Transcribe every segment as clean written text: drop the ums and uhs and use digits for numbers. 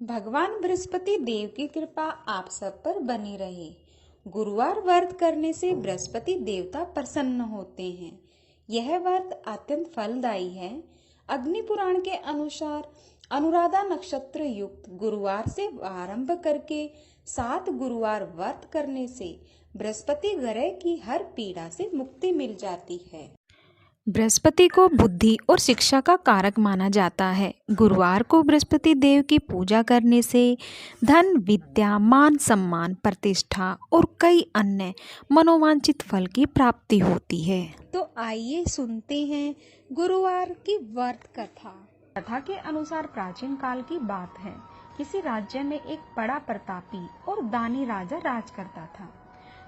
भगवान बृहस्पति देव की कृपा आप सब पर बनी रहे। गुरुवार व्रत करने से बृहस्पति देवता प्रसन्न होते हैं। यह व्रत अत्यंत फलदायी है। अग्नि पुराण के अनुसार अनुराधा नक्षत्र युक्त गुरुवार से आरंभ करके 7 गुरुवार व्रत करने से बृहस्पति ग्रह की हर पीड़ा से मुक्ति मिल जाती है। बृहस्पति को बुद्धि और शिक्षा का कारक माना जाता है। गुरुवार को बृहस्पति देव की पूजा करने से धन, विद्या, मान सम्मान, प्रतिष्ठा और कई अन्य मनोवांछित फल की प्राप्ति होती है। तो आइए सुनते हैं गुरुवार की व्रत कथा। कथा के अनुसार प्राचीन काल की बात है। किसी राज्य में एक बड़ा प्रतापी और दानी राजा राज करता था।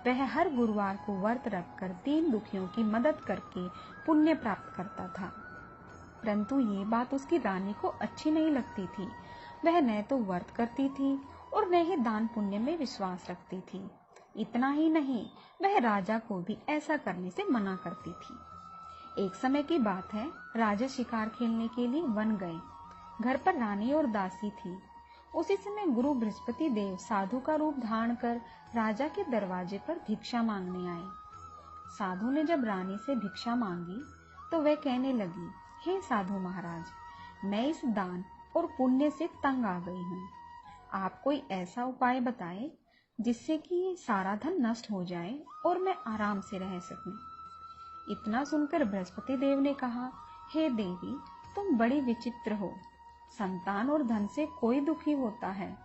वह हर गुरुवार को व्रत रखकर 3 दुखियों की मदद करके पुण्य प्राप्त करता था। परंतु ये बात उसकी रानी को अच्छी नहीं लगती थी। वह न तो व्रत करती थी और न ही दान पुण्य में विश्वास रखती थी। इतना ही नहीं, वह राजा को भी ऐसा करने से मना करती थी। एक समय की बात है, राजा शिकार खेलने के लिए वन गए। घर पर रानी और दासी थी। उसी समय गुरु बृहस्पति देव साधु का रूप धारण कर राजा के दरवाजे पर भिक्षा मांगने आए। साधु ने जब रानी से भिक्षा मांगी तो वह कहने लगी, हे साधु महाराज, मैं इस दान और पुण्य से तंग आ गई हूँ। आप कोई ऐसा उपाय बताएं जिससे कि ये सारा धन नष्ट हो जाए और मैं आराम से रह सकूं। इतना सुनकर बृहस्पति देव ने कहा, हे देवी, तुम बड़ी विचित्र हो। संतान और धन से कोई दुखी होता है।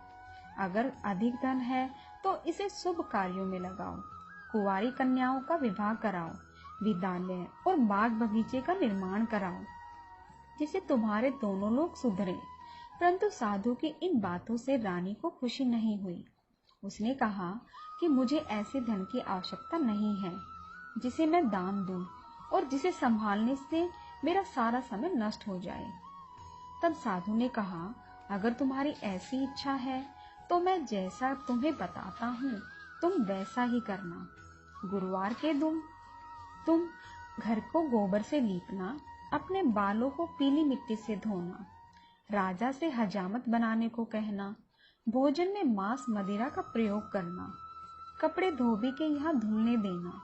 अगर अधिक धन है तो इसे शुभ कार्यों में लगाओ। कुंवारी कन्याओं का विवाह कराओ, विद्यालय और बाग बगीचे का निर्माण कराओ, जिससे तुम्हारे दोनों लोग सुधरे। परंतु साधु की इन बातों से रानी को खुशी नहीं हुई। उसने कहा कि मुझे ऐसे धन की आवश्यकता नहीं है जिसे मैं दान दूं और जिसे संभालने से मेरा सारा समय नष्ट हो जाए। तब साधु ने कहा, अगर तुम्हारी ऐसी इच्छा है तो मैं जैसा तुम्हें बताता हूँ तुम वैसा ही करना। गुरुवार के दिन तुम घर को गोबर से लीपना, अपने बालों को पीली मिट्टी से धोना, राजा से हजामत बनाने को कहना, भोजन में मांस मदिरा का प्रयोग करना, कपड़े धोबी के यहाँ धुलने देना।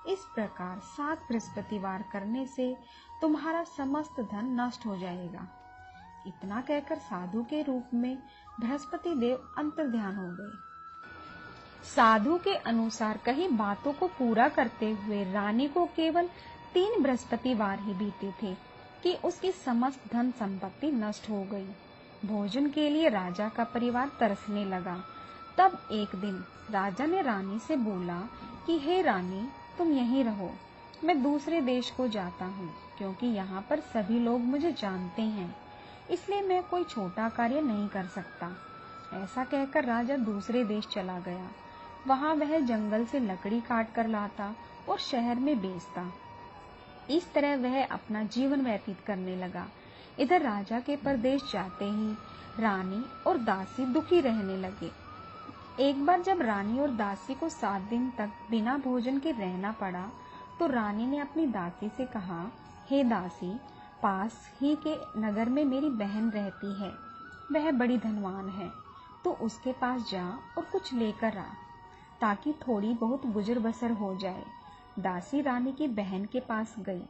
इस प्रकार 7 बृहस्पतिवार करने से तुम्हारा समस्त धन नष्ट हो जाएगा। इतना कहकर साधु के रूप में बृहस्पति देव अंतर्ध्यान हो गए। साधु के अनुसार कही बातों को पूरा करते हुए रानी को केवल 3 बृहस्पतिवार ही बीते थे कि उसकी समस्त धन संपत्ति नष्ट हो गई। भोजन के लिए राजा का परिवार तरसने लगा। तब एक दिन राजा ने रानी से बोला कि हे रानी, तुम यहीं रहो, मैं दूसरे देश को जाता हूँ, क्योंकि यहाँ पर सभी लोग मुझे जानते हैं, इसलिए मैं कोई छोटा कार्य नहीं कर सकता। ऐसा कहकर राजा दूसरे देश चला गया। वहां वह जंगल से लकड़ी काट कर लाता और शहर में बेचता। इस तरह वह अपना जीवन व्यतीत करने लगा। इधर राजा के परदेश जाते ही रानी और दासी दुखी रहने लगे। एक बार जब रानी और दासी को 7 दिन तक बिना भोजन के रहना पड़ा तो रानी ने अपनी दासी से कहा, हे दासी, पास ही के नगर में मेरी बहन रहती है। वह बड़ी धनवान है, तो उसके पास जा और कुछ लेकर आ, ताकि थोड़ी बहुत गुजर बसर हो जाए। दासी रानी की बहन के पास गई।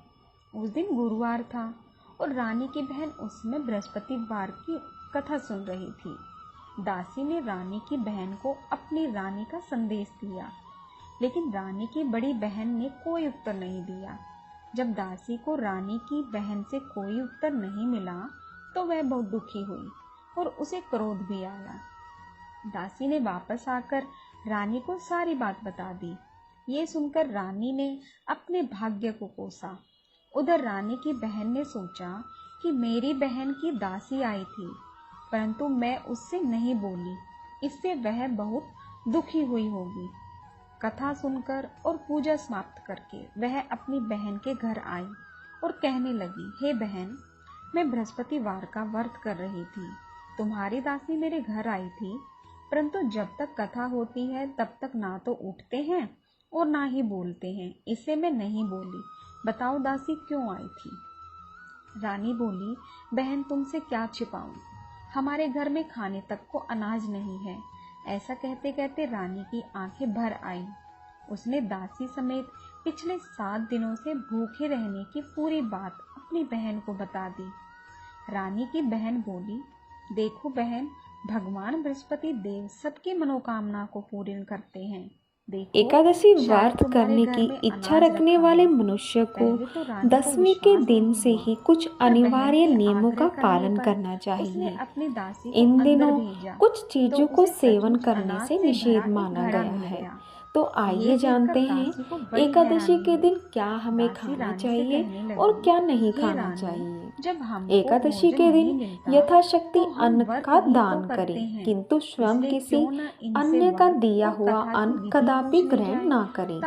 उस दिन गुरुवार था और रानी की बहन उसमें बृहस्पतिवार की कथा सुन रही थी। दासी ने रानी की बहन को अपनी रानी का संदेश दिया, लेकिन रानी की बड़ी बहन ने कोई उत्तर नहीं दिया। जब दासी को रानी की बहन से कोई उत्तर नहीं मिला तो वह बहुत दुखी हुई और उसे क्रोध भी आया। दासी ने वापस आकर रानी को सारी बात बता दी। ये सुनकर रानी ने अपने भाग्य को कोसा। उधर रानी की बहन ने सोचा कि मेरी बहन की दासी आई थी, परंतु मैं उससे नहीं बोली, इससे वह बहुत दुखी हुई होगी। कथा सुनकर और पूजा समाप्त करके वह अपनी बहन के घर आई और कहने लगी, हे बहन, मैं बृहस्पतिवार का व्रत कर रही थी। तुम्हारी दासी मेरे घर आई थी, परंतु जब तक कथा होती है तब तक ना तो उठते हैं और ना ही बोलते हैं, इससे मैं नहीं बोली। बताओ दासी क्यों आई थी? रानी बोली, बहन, तुमसे क्या छिपाऊं? हमारे घर में खाने तक को अनाज नहीं है। ऐसा कहते कहते रानी की आंखें भर आईं। उसने दासी समेत पिछले 7 दिनों से भूखे रहने की पूरी बात अपनी बहन को बता दी। रानी की बहन बोली, देखो बहन, भगवान बृहस्पति देव सबकी मनोकामना को पूर्ण करते हैं। एकादशी व्रत करने की इच्छा रखने वाले मनुष्य को दसवीं के दिन से ही कुछ अनिवार्य नियमों का पालन करना चाहिए। इन दिनों कुछ चीजों को सेवन करने से निषेध माना गया है। तो आइए जानते हैं एकादशी के दिन क्या हमें खाना चाहिए और क्या नहीं खाना चाहिए। एकादशी के दिन यथाशक्ति अन्न का दान करें, किंतु स्वयं किसी अन्य का दिया हुआ अन्न कदापि ग्रहण ना करें।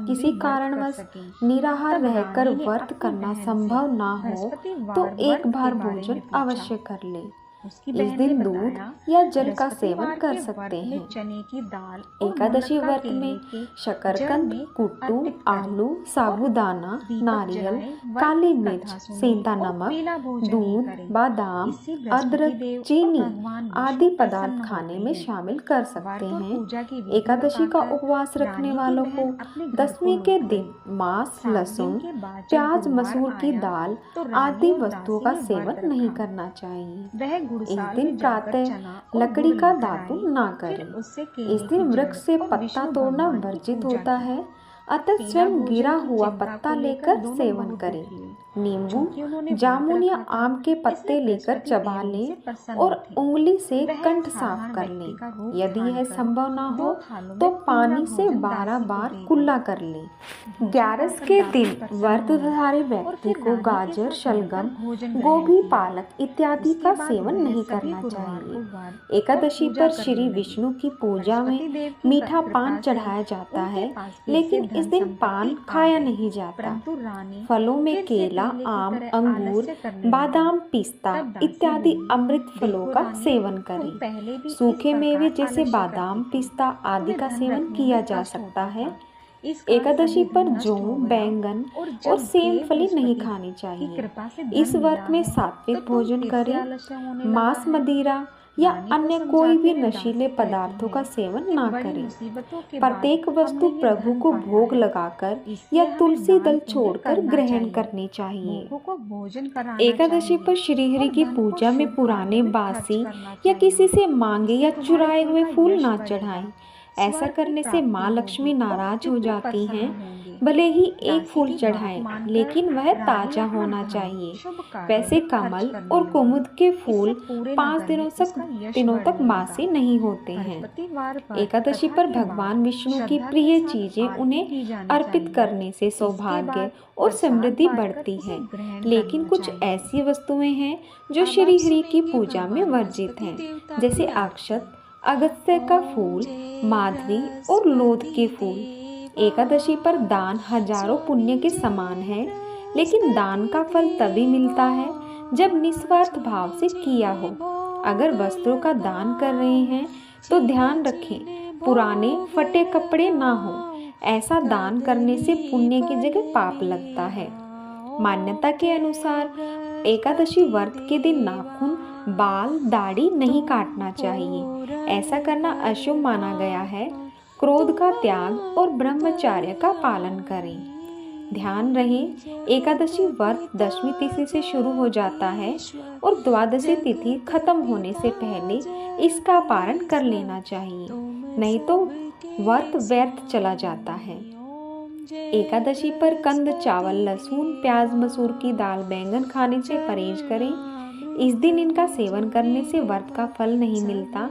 किसी कारणवश निराहार रहकर व्रत करना संभव ना हो तो एक बार भोजन अवश्य कर ले। इस दिन दूध या जल का सेवन कर सकते हैं। चने की दाल, एकादशी व्रत में शकरकंद, कुट्टू, आलू, साबूदाना, नारियल, काली मिर्च, सेंधा नमक, दूध, बादाम, अदरक, चीनी आदि पदार्थ खाने में शामिल कर सकते हैं। एकादशी का उपवास रखने वालों को दसवीं के दिन मांस, लहसुन, प्याज, मसूर की दाल आदि वस्तुओं का सेवन नहीं करना चाहिए। इस दिन प्रातः लकड़ी का दातुन ना करें। इस दिन वृक्ष से पत्ता तोड़ना वर्जित होता है, अतः स्वयं गिरा हुआ पत्ता लेकर सेवन करें। नींबू, जामुन या आम के पत्ते लेकर चबा लें और उंगली से कंठ साफ कर लें। यदि यह संभव ना हो तो पानी से 12 बार कुल्ला कर लें। 11 के दिन व्रतधारी व्यक्ति को गाजर, शलगम, गोभी, पालक इत्यादि का सेवन नहीं करना चाहिए। एकादशी पर श्री विष्णु की पूजा में मीठा पान चढ़ाया जाता है, लेकिन इस दिन पान खाया नहीं जाता। फलों में केला, आम, अंगूर, बादाम, पिस्ता इत्यादि अमृत फलों का सेवन करें। सूखे मेवे जैसे बादाम, पिस्ता आदि का सेवन किया जा सकता है। एकादशी पर जौ, बैंगन और सेम फली नहीं खानी चाहिए। इस व्रत में सात्विक भोजन करें। मांस, मदिरा या अन्य कोई भी नशीले पदार्थों का सेवन ना करें। प्रत्येक वस्तु प्रभु को भोग लगाकर या तुलसी दल छोड़कर ग्रहण करनी चाहिए। एकादशी पर श्रीहरि की पूजा में पुराने, बासी या किसी से मांगे या चुराए हुए फूल ना चढ़ाएं। ऐसा करने से माँ लक्ष्मी नाराज हो जाती हैं। भले ही एक फूल चढ़ाएं, लेकिन वह ताजा होना चाहिए। वैसे कमल और कुमुद के फूल 5 दिनों तक बासी नहीं होते हैं। एकादशी पर भगवान विष्णु की प्रिय चीजें उन्हें अर्पित करने से सौभाग्य और समृद्धि बढ़ती है। लेकिन कुछ ऐसी वस्तुएं हैं जो श्री हरि की पूजा में वर्जित हैं, जैसे अक्षत, अगस्त्य का फूल, माधवी और लोध के फूल। एकादशी पर दान हजारों पुण्य के समान है, लेकिन दान का फल तभी मिलता है जब निस्वार्थ भाव से किया हो। अगर वस्त्रों का दान कर रहे हैं तो ध्यान रखें पुराने फटे कपड़े ना हो। ऐसा दान करने से पुण्य की जगह पाप लगता है। मान्यता के अनुसार एकादशी व्रत के दिन नाखून, बाल, दाढ़ी नहीं काटना चाहिए। ऐसा करना अशुभ माना गया है। क्रोध का त्याग और ब्रह्मचर्य का पालन करें। ध्यान रहे, एकादशी व्रत दशमी तिथि से शुरू हो जाता है और द्वादशी तिथि खत्म होने से पहले इसका पारण कर लेना चाहिए, नहीं तो व्रत व्यर्थ चला जाता है। एकादशी पर कंद, चावल, लहसुन, प्याज, मसूर की दाल, बैंगन खाने से परहेज करें। इस दिन इनका सेवन करने से व्रत का फल नहीं मिलता।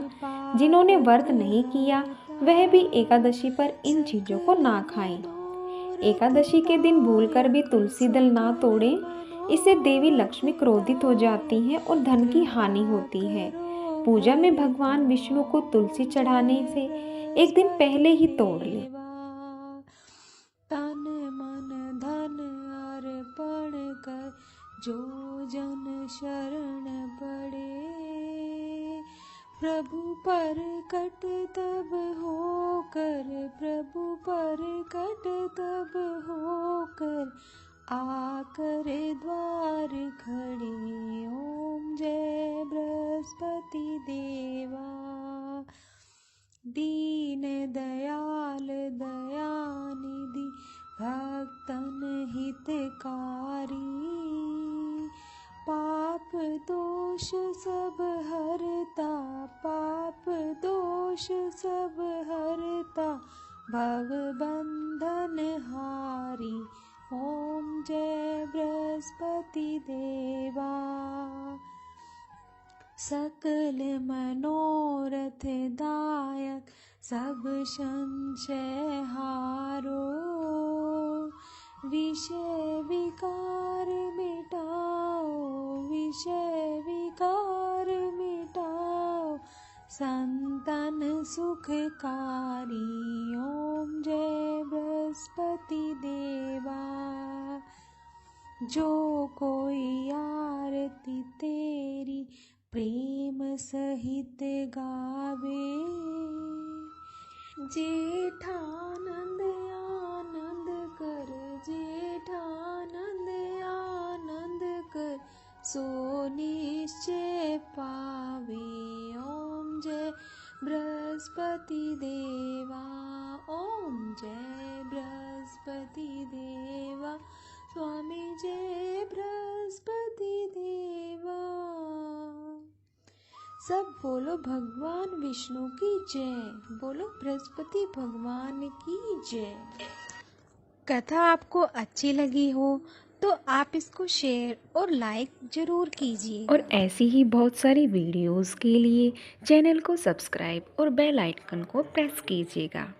जिन्होंने व्रत नहीं किया वह भी एकादशी पर इन चीजों को ना खाएं। एकादशी के दिन भूलकर भी तुलसी दल ना तोड़ें। इससे देवी लक्ष्मी क्रोधित हो जाती हैं और धन की हानि होती है। पूजा में भगवान विष्णु को तुलसी चढ़ाने से एक दिन पहले ही तोड़ लें। तन मन धन अर्पण कर जो जन शरण पड़े, प्रभु पर कट तब होकर, प्रभु पर कट तब होकर आकर द्वार खड़े। ओम जय बृहस्पति देवा। दीन दयाल दयानिधि भक्तन हितकारी। पाप दोष सब हरता, पाप दोष सब हरता, भव बंधन हारी। ओम जय बृहस्पति देवा। सकल मनोरथ दायक सब संशय हारो। विषय विकार मिटाओ, विषय विकार मिटाओ, संतन सुखकारी। ओम जय बृहस्पति देवा। जो कोई आरती तेरी प्रेम सहित गावे। जेठानंद आनंद कर, जेठानंद आनंद कर, सो निश्चय पावे। ओम जय बृहस्पति देवा। ओम जय बृहस्पति देवा। स्वामी जय बृहस्पति देवा। सब बोलो भगवान विष्णु की जय, बोलो बृहस्पति भगवान की जय। कथा आपको अच्छी लगी हो तो आप इसको शेयर और लाइक जरूर कीजिए। और ऐसी ही बहुत सारी वीडियोस के लिए चैनल को सब्सक्राइब और बेल आइकन को प्रेस कीजिएगा।